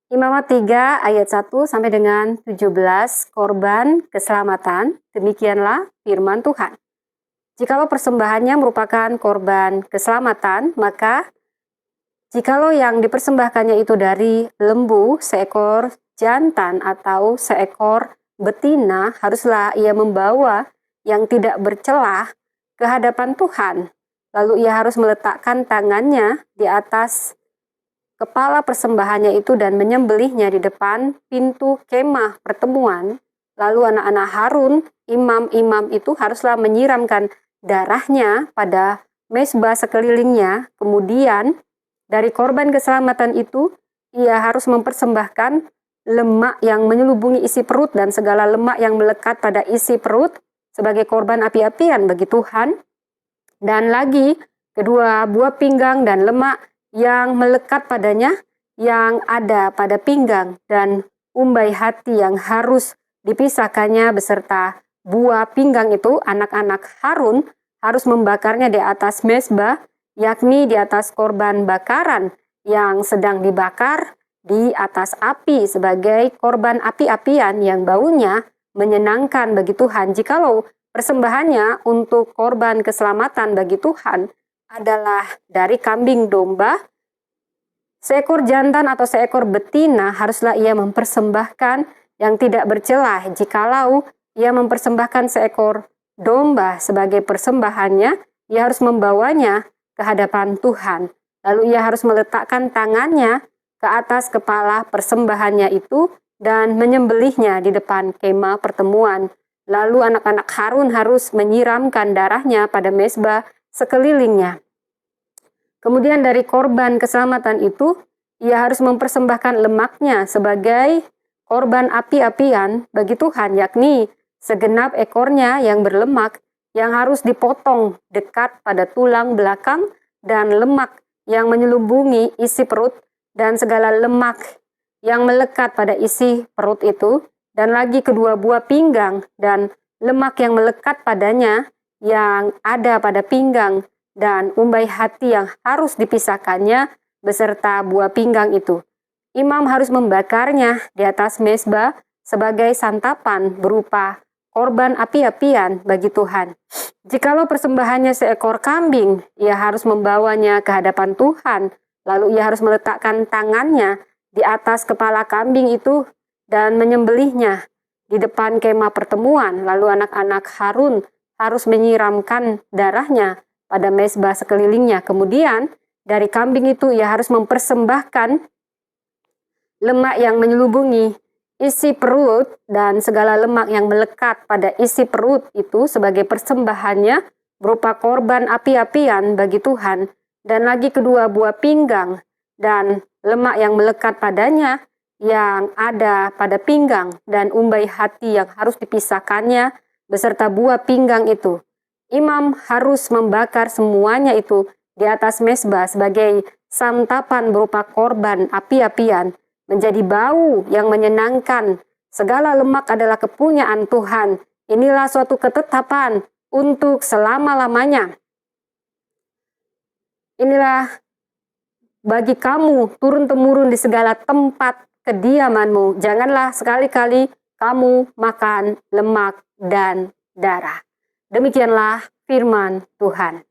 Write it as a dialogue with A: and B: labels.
A: Imamat 3 ayat 1 sampai dengan 17, korban keselamatan. Demikianlah firman Tuhan. Jikalau persembahannya merupakan korban keselamatan, maka jikalau yang dipersembahkannya itu dari lembu, seekor jantan atau seekor betina, haruslah ia membawa yang tidak bercelah ke hadapan Tuhan. Lalu ia harus meletakkan tangannya di atas kepala persembahannya itu dan menyembelihnya di depan pintu kemah pertemuan. Lalu anak-anak Harun, imam-imam itu haruslah menyiramkan darahnya pada mezbah sekelilingnya. Kemudian dari korban keselamatan itu, ia harus mempersembahkan lemak yang menyelubungi isi perut dan segala lemak yang melekat pada isi perut sebagai korban api-apian bagi Tuhan. Dan lagi kedua buah pinggang dan lemak yang melekat padanya yang ada pada pinggang dan umbai hati yang harus dipisahkannya beserta buah pinggang itu, anak-anak Harun harus membakarnya di atas mezbah, yakni di atas korban bakaran yang sedang dibakar di atas api sebagai korban api-apian yang baunya menyenangkan bagi Tuhan. Jikalau persembahannya untuk korban keselamatan bagi Tuhan adalah dari kambing domba, seekor jantan atau seekor betina, haruslah ia mempersembahkan yang tidak bercelah. Jikalau ia mempersembahkan seekor domba sebagai persembahannya, ia harus membawanya ke hadapan Tuhan. Lalu ia harus meletakkan tangannya ke atas kepala persembahannya itu dan menyembelihnya di depan kemah pertemuan. Lalu anak-anak Harun harus menyiramkan darahnya pada mezbah sekelilingnya. Kemudian dari korban keselamatan itu, ia harus mempersembahkan lemaknya sebagai korban api-apian bagi Tuhan, yakni segenap ekornya yang berlemak yang harus dipotong dekat pada tulang belakang dan lemak yang menyelubungi isi perut dan segala lemak yang melekat pada isi perut itu, dan lagi kedua buah pinggang dan lemak yang melekat padanya yang ada pada pinggang dan umbai hati yang harus dipisahkannya beserta buah pinggang itu. Imam harus membakarnya di atas mezbah sebagai santapan berupa korban api-apian bagi Tuhan. Jikalau persembahannya seekor kambing, ia harus membawanya ke hadapan Tuhan, lalu ia harus meletakkan tangannya di atas kepala kambing itu dan menyembelihnya di depan kemah pertemuan. Lalu anak-anak Harun harus menyiramkan darahnya pada mezbah sekelilingnya. Kemudian dari kambing itu ia harus mempersembahkan lemak yang menyelubungi isi perut dan segala lemak yang melekat pada isi perut itu sebagai persembahannya berupa korban api-apian bagi Tuhan. Dan lagi kedua buah pinggang dan lemak yang melekat padanya yang ada pada pinggang dan umbai hati yang harus dipisahkannya beserta buah pinggang itu. Imam harus membakar semuanya itu di atas mezbah sebagai santapan berupa korban api-apian, menjadi bau yang menyenangkan. Segala lemak adalah kepunyaan Tuhan. Inilah suatu ketetapan untuk selama-lamanya. Inilah bagi kamu turun-temurun di segala tempat kediamanmu. Janganlah sekali-kali kamu makan lemak dan darah. Demikianlah firman Tuhan.